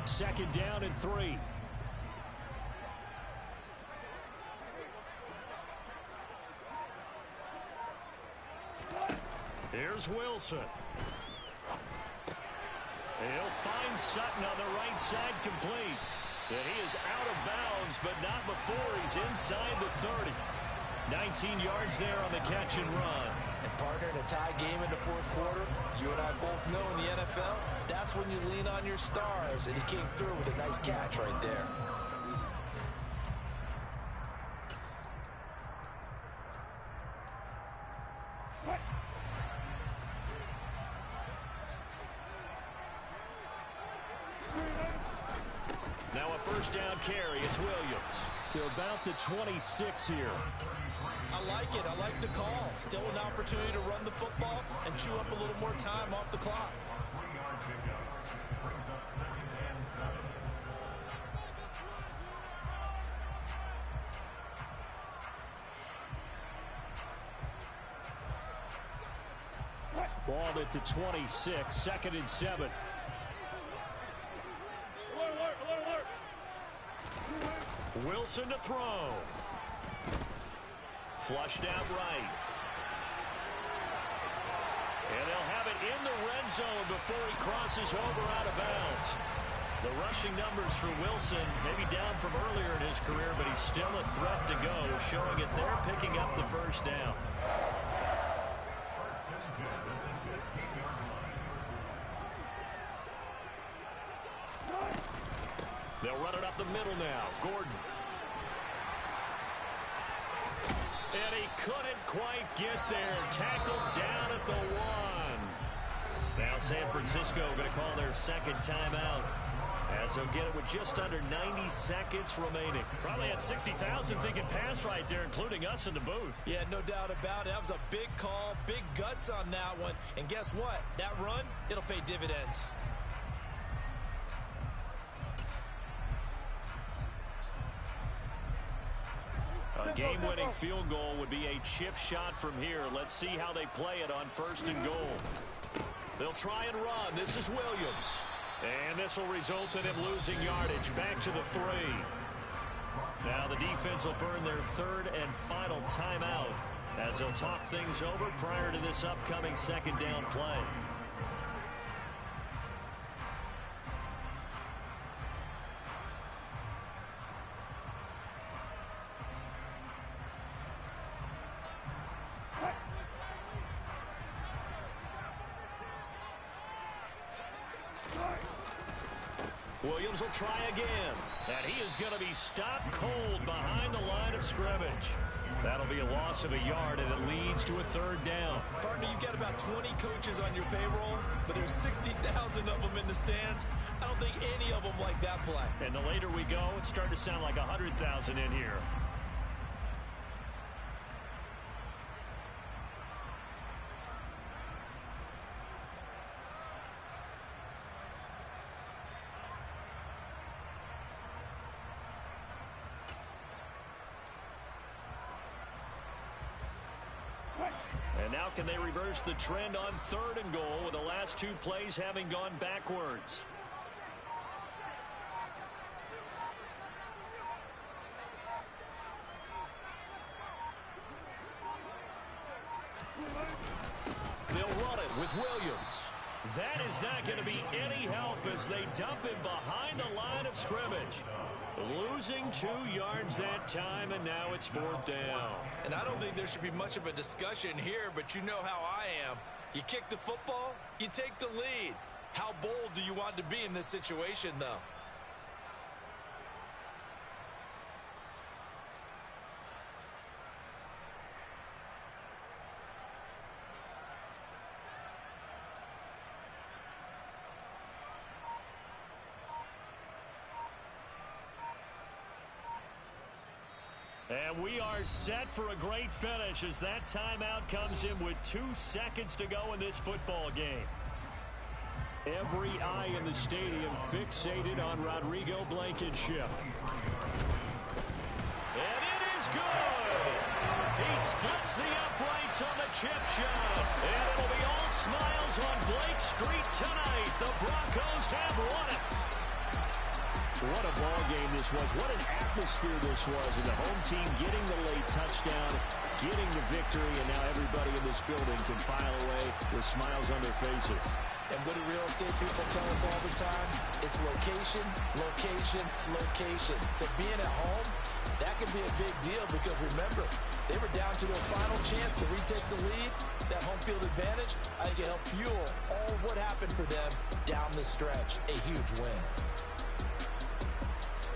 Second down and 3. Here's Wilson. He'll find Sutton on the right side complete. And he is out of bounds, but not before he's inside the 30. 19 yards there on the catch and run. And partner, in a tie game in the fourth quarter, you and I both know in the NFL, that's when you lean on your stars, and he came through with a nice catch right there. Now a first down carry. It's Williams to about the 26 here. I like it. I like the call. Still an opportunity to run the football and chew up a little more time off the clock. Ball at the 26, second and 7. Wilson to throw. Flushed out right. And they'll have it in the red zone before he crosses over out of bounds. The rushing numbers for Wilson, maybe down from earlier in his career, but he's still a threat to go, showing it there, picking up the first down. They'll run it up the middle now. Gordon. And he couldn't quite get there. Tackled down at the 1. Now San Francisco going to call their second timeout, as they'll get it with just under 90 seconds remaining. Probably had 60,000 thinking pass right there, including us in the booth. Yeah, no doubt about it. That was a big call, big guts on that one. And guess what? That run, it'll pay dividends. A game-winning field goal would be a chip shot from here. Let's see how they play it on 1st and goal. They'll try and run. This is Williams. And this will result in him losing yardage. Back to the 3. Now the defense will burn their 3rd and final timeout as they'll talk things over prior to this upcoming 2nd down play. Williams will try again, and he is going to be stopped cold behind the line of scrimmage. That'll be a loss of a yard, and it leads to a 3rd down. Partner, you've got about 20 coaches on your payroll, but there's 60,000 of them in the stands. I don't think any of them like that play. And the later we go, it's starting to sound like 100,000 in here. And now can they reverse the trend on 3rd and goal with the last 2 plays having gone backwards? They'll run it with Williams. That is not going to be any help as they dump him behind the line of scrimmage. Losing 2 yards that time, and now it's 4th down. And I don't think there should be much of a discussion here, but you know how I am. You kick the football, you take the lead. How bold do you want to be in this situation, though? And we are set for a great finish as that timeout comes in with 2 seconds to go in this football game. Every eye in the stadium fixated on Rodrigo Blankenship. And it is good! He splits the uprights on the chip shot. And it'll be all smiles on Blake Street tonight. The Broncos have won it. What a ball game this was. What an atmosphere this was. And the home team getting the late touchdown, getting the victory, and now everybody in this building can file away with smiles on their faces. And what do real estate people tell us all the time? It's location, location, location. So being at home, that can be a big deal because remember, they were down to their final chance to retake the lead. That home field advantage, I think it helped fuel all of what happened for them down the stretch. A huge win.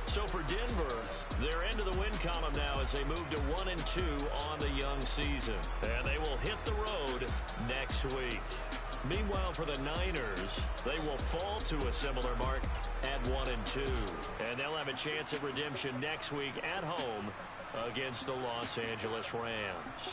So for Denver, they're into the win column now as they move to 1-2 on the young season. And they will hit the road next week. Meanwhile, for the Niners, they will fall to a similar mark at 1-2. And they'll have a chance at redemption next week at home against the Los Angeles Rams.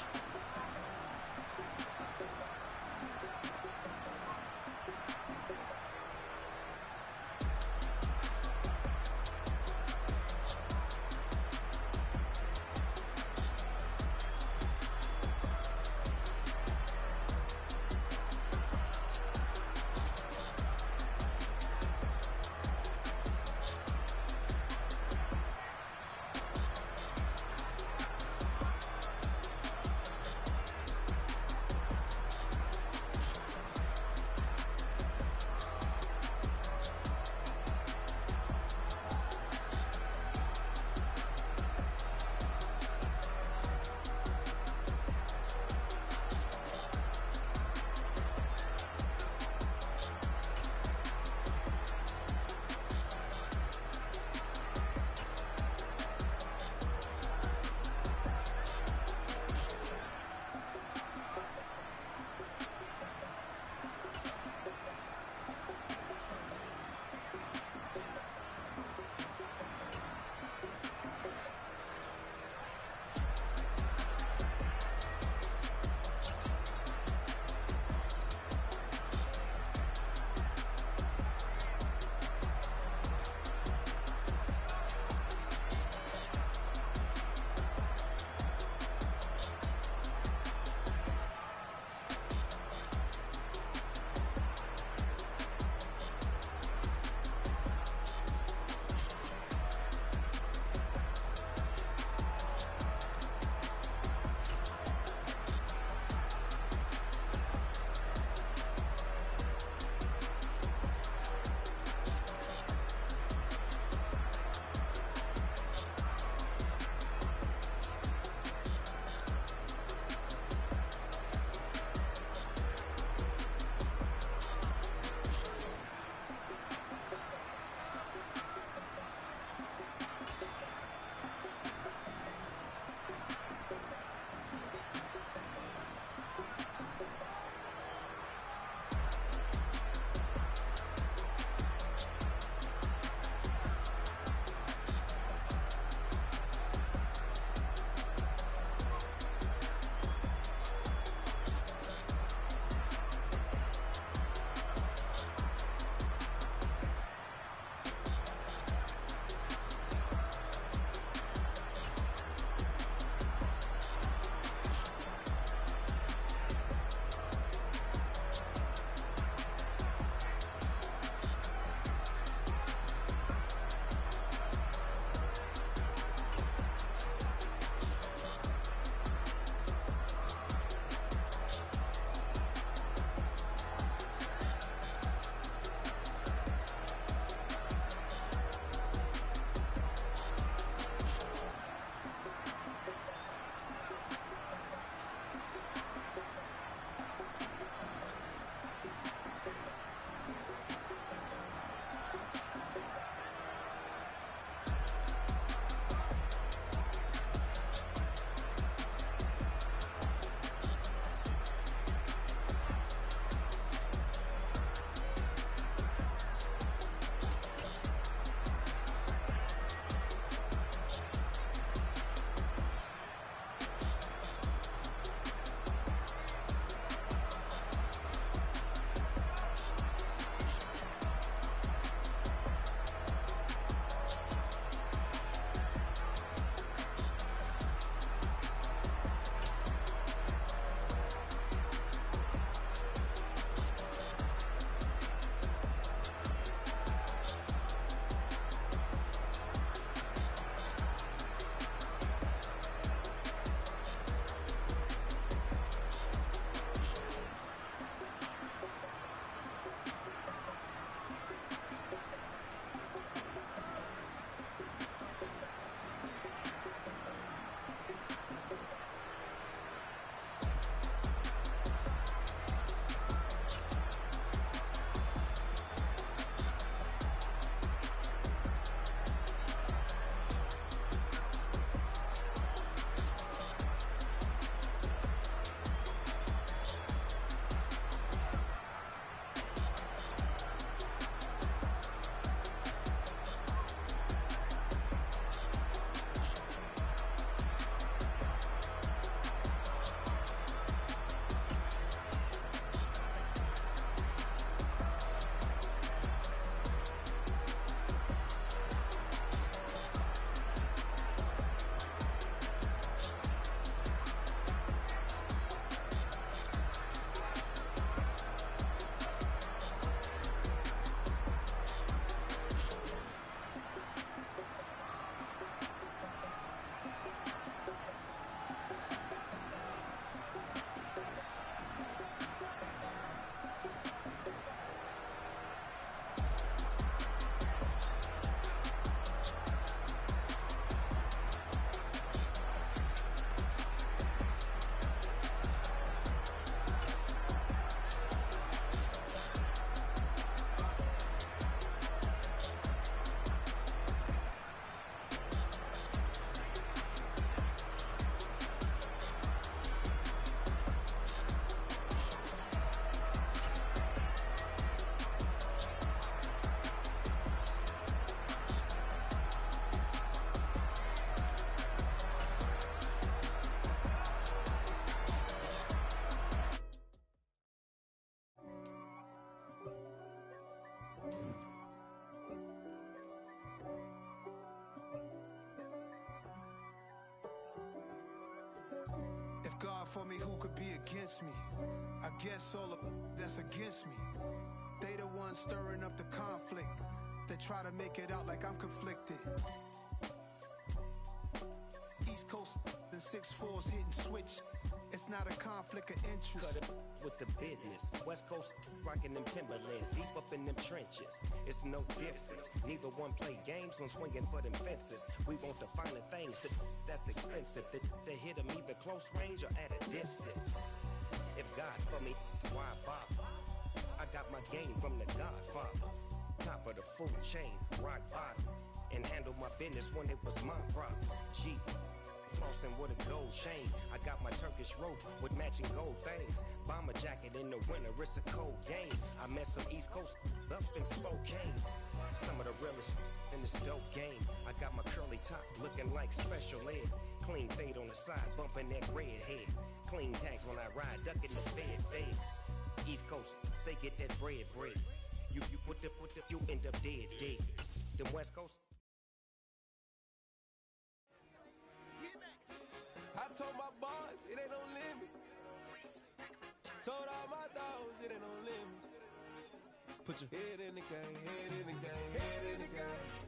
for me, who could be against me? I guess all the that's against me. They the ones stirring up the conflict. They try to make it out like I'm conflicted. East Coast and 6'4's hitting switch. It's not a conflict of interest. Cut it with the business. West Coast rocking them Timberlands, deep up in them trenches. It's no difference. Neither one play games when swinging for them fences. We want the finer things that's expensive. They hit them either close range or at a distance. If God for me, why bother? I got my game from the Godfather. Top of the food chain, rock bottom. And handle my business when it was my problem. Jeep. Flossing with a gold chain. I got my Turkish rope with matching gold things. Bomber jacket in the winter, it's a cold game. I met some East Coast up in Spokane. Some of the realest in this dope game. I got my curly top looking like special ed. Clean fade on the side, bumping that red head. Clean tags when I ride, ducking the feds. East Coast, they get that bread. You put the, you end up dead. Them West Coast. I told my boys it ain't no limit. Told all my dogs it ain't no limit. Put your head in the game, head in the game, head in the game.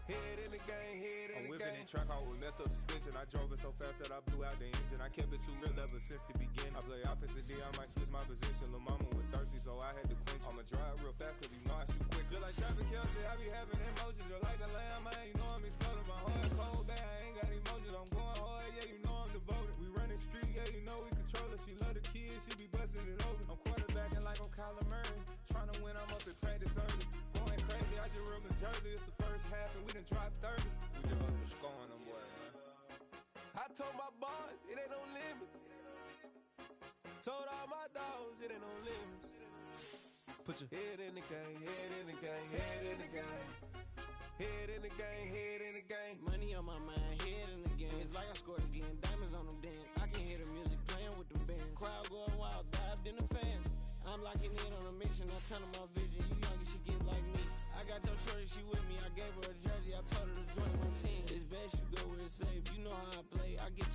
Head in the game, head in the game. I'm whipping in track out with messed up suspension. I drove it so fast that I blew out the engine. I kept it too real ever since the beginning. I play offensive D, I might switch my position. Lil' mama was thirsty, so I had to quench. I'ma drive real fast, cause you know I shoot quick. Just like traffic Kelsey, I be having emotions. Just like a lamb, man, you know I'm exploding. My heart cold, bad, I ain't got emotions. I'm going hard, yeah, you know I'm devoted. We running streets, yeah, you know we control it. She love the kids, she be busting it over. I'm quarterbacking like I'm Kyler Murray. Trying to win, I'm up at practice early. Going crazy, I just real Jersey. It's the first half and we done dropped 30. We just up the scoring them, boy, man. I told my boys it ain't no limits. Told all my dogs it ain't no limits. Put your head in the game, head in the game, head in the game. Head in the game, head in the game. Money on my mind, head in the game. It's like I scored again, diamonds on them dance. I can hear the music playing with them bands. Crowd going wild, dived in the fans. I'm locking in on a mission, I tell them my vision. You young, you should get like me. I got your shorty, she with me, I gave her a